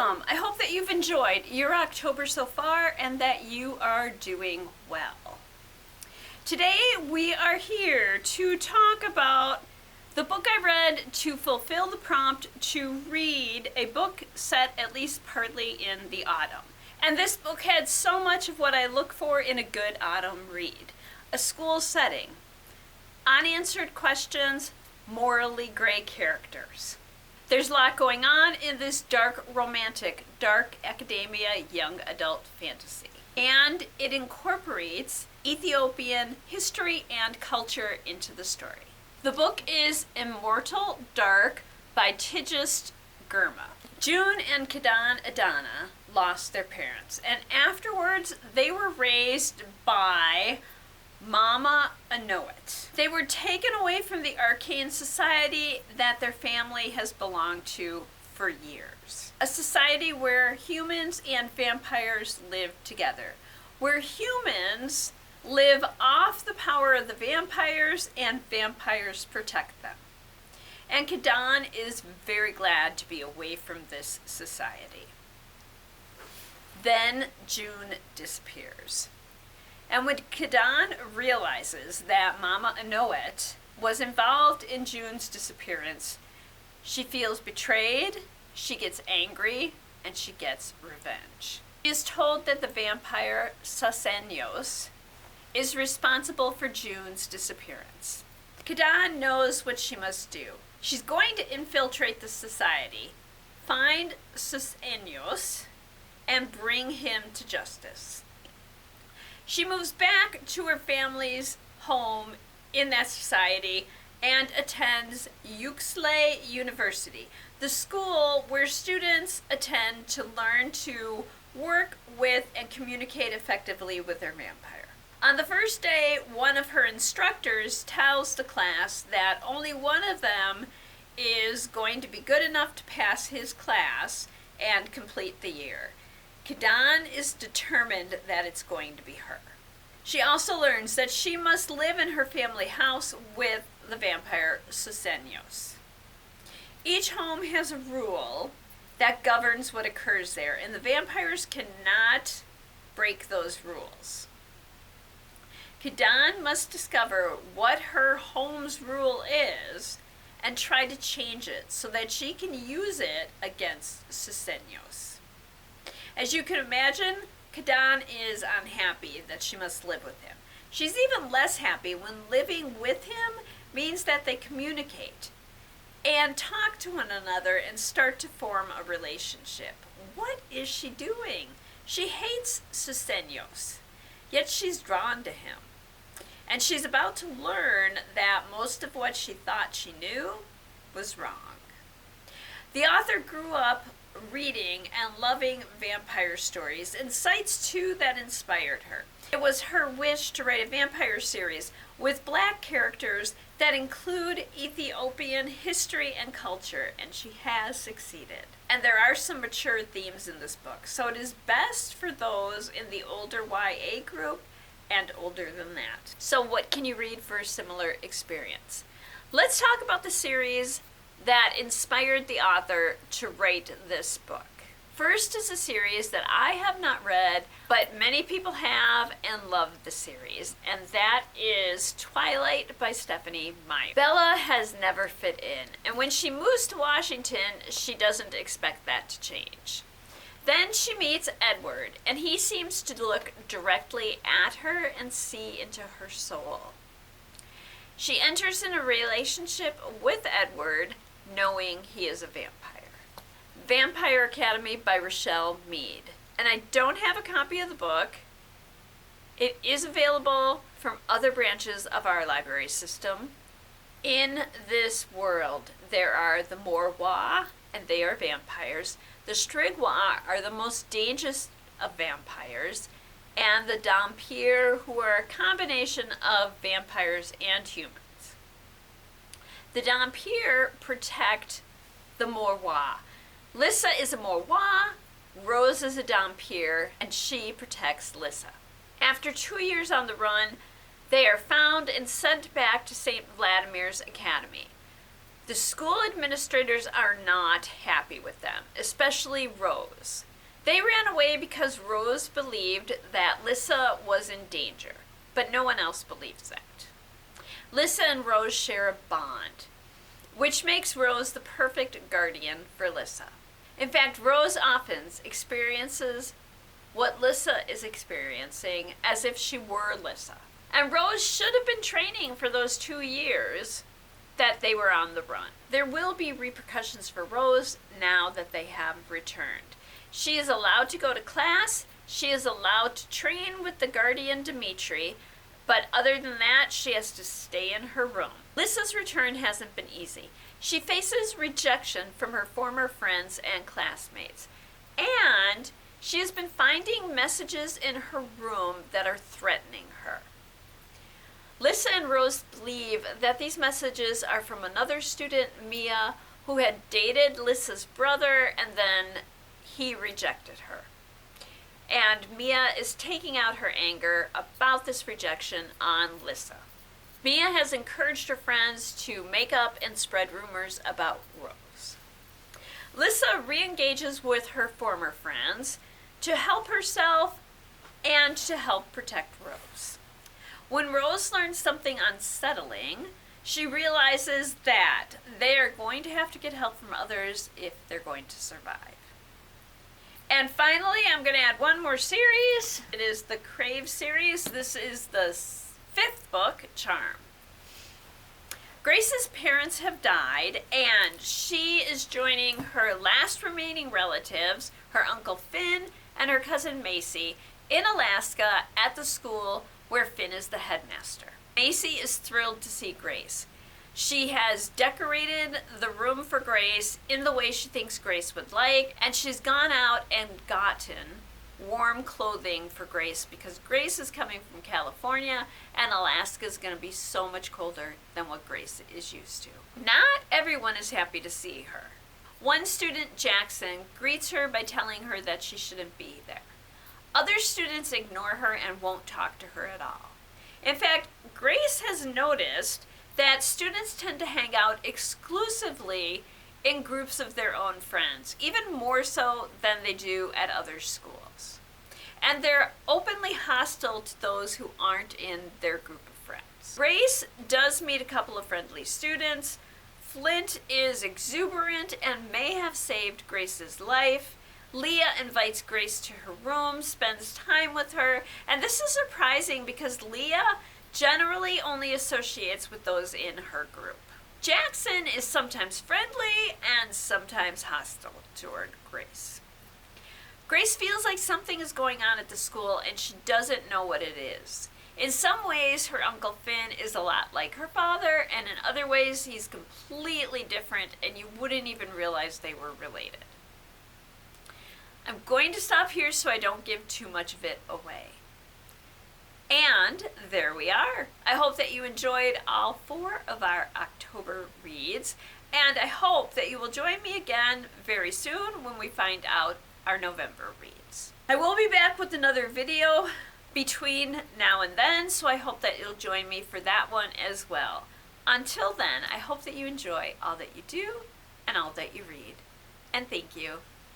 welcome. I hope that you've enjoyed your October so far and that you are doing well. Today we are here to talk about the book I read to fulfill the prompt to read a book set at least partly in the autumn. And this book had so much of what I look for in a good autumn read. A school setting, unanswered questions, morally gray characters. There's a lot going on in this dark romantic, dark academia, young adult fantasy. And it incorporates Ethiopian history and culture into the story. The book is Immortal, Dark by Tigist Girma. June and Kidan Adana lost their parents, and afterwards they were raised by Mama Anowit. They were taken away from the arcane society that their family has belonged to for years. A society where humans and vampires live together, where humans live off the power of the vampires and vampires protect them. And Kidan is very glad to be away from this society. Then June disappears. And when Kidan realizes that Mama Anowit was involved in June's disappearance, she feels betrayed, she gets angry, and she gets revenge. She is told that the vampire Susenyos is responsible for June's disappearance. Kidan knows what she must do. She's going to infiltrate the society, find Susenyos, and bring him to justice. She moves back to her family's home in that society and attends Yüksek University, the school where students attend to learn to work with and communicate effectively with their vampire. On the first day, one of her instructors tells the class that only one of them is going to be good enough to pass his class and complete the year. Kidan is determined that it's going to be her. She also learns that she must live in her family house with the vampire Susenyos. Each home has a rule that governs what occurs there, and the vampires cannot break those rules. Kidan must discover what her home's rule is and try to change it so that she can use it against Susenyos. As you can imagine, Kidan is unhappy that she must live with him. She's even less happy when living with him means that they communicate and talk to one another and start to form a relationship. What is she doing? She hates Susenyos, yet she's drawn to him. And she's about to learn that most of what she thought she knew was wrong. The author grew up reading and loving vampire stories and cites two that inspired her. It was her wish to write a vampire series with black characters that include Ethiopian history and culture, and she has succeeded. And there are some mature themes in this book, so it is best for those in the older YA group and older than that. So what can you read for a similar experience? Let's talk about the series that inspired the author to write this book. First is a series that I have not read, but many people have and love the series, and that is Twilight by Stephenie Meyer. Bella has never fit in, and when she moves to Washington, she doesn't expect that to change. Then she meets Edward, and he seems to look directly at her and see into her soul. She enters in a relationship with Edward, knowing he is a vampire. Vampire Academy by Richelle, Mead. And I don't have a copy of the book. It is available from other branches of our library system. In this world, there are the Morwa, and they are vampires. The Strigwa are the most dangerous of vampires, and the Dhampir, who are a combination of vampires and humans. The Dhampir protect the Morwa. Lissa is a Morwa, Rose is a Dhampir, and she protects Lissa. After 2 years on the run, they are found and sent back to St. Vladimir's Academy. The school administrators are not happy with them, especially Rose. They ran away because Rose believed that Lissa was in danger, but no one else believes that. Lissa and Rose share a bond, which makes Rose the perfect guardian for Lissa. In fact, Rose often experiences what Lissa is experiencing as if she were Lissa. And Rose should have been training for those 2 years that they were on the run. There will be repercussions for Rose now that they have returned. She is allowed to go to class, she is allowed to train with the guardian Dimitri, but other than that, she has to stay in her room. Lissa's return hasn't been easy. She faces rejection from her former friends and classmates. And she has been finding messages in her room that are threatening her. Lissa and Rose believe that these messages are from another student, Mia, who had dated Lissa's brother and then he rejected her. And Mia is taking out her anger about this rejection on Lissa. Mia has encouraged her friends to make up and spread rumors about Rose. Lissa re-engages with her former friends to help herself and to help protect Rose. When Rose learns something unsettling, she realizes that they are going to have to get help from others if they're going to survive. And finally, I'm going to add one more series. It is the Crave series. This is the 5th book, Charm. Grace's parents have died, and she is joining her last remaining relatives, her Uncle Finn and her cousin Macy, in Alaska at the school where Finn is the headmaster. Macy is thrilled to see Grace. She has decorated the room for Grace in the way she thinks Grace would like, and she's gone out and gotten warm clothing for Grace because Grace is coming from California and Alaska is going to be so much colder than what Grace is used to. Not everyone is happy to see her. One student, Jackson, greets her by telling her that she shouldn't be there. Other students ignore her and won't talk to her at all. In fact, Grace has noticed that students tend to hang out exclusively in groups of their own friends, even more so than they do at other schools. And they're openly hostile to those who aren't in their group of friends. Grace does meet a couple of friendly students. Flint is exuberant and may have saved Grace's life. Leah invites Grace to her room, spends time with her, and this is surprising because Leah generally only associates with those in her group. Jackson is sometimes friendly and sometimes hostile toward Grace. Grace feels like something is going on at the school and she doesn't know what it is. In some ways, her Uncle Finn is a lot like her father, and in other ways, he's completely different and you wouldn't even realize they were related. I'm going to stop here so I don't give too much of it away. And there we are. I hope that you enjoyed all 4 of our October reads, and I hope that you will join me again very soon when we find out our November reads. I will be back with another video between now and then, so I hope that you'll join me for that one as well. Until then, I hope that you enjoy all that you do and all that you read. And thank you.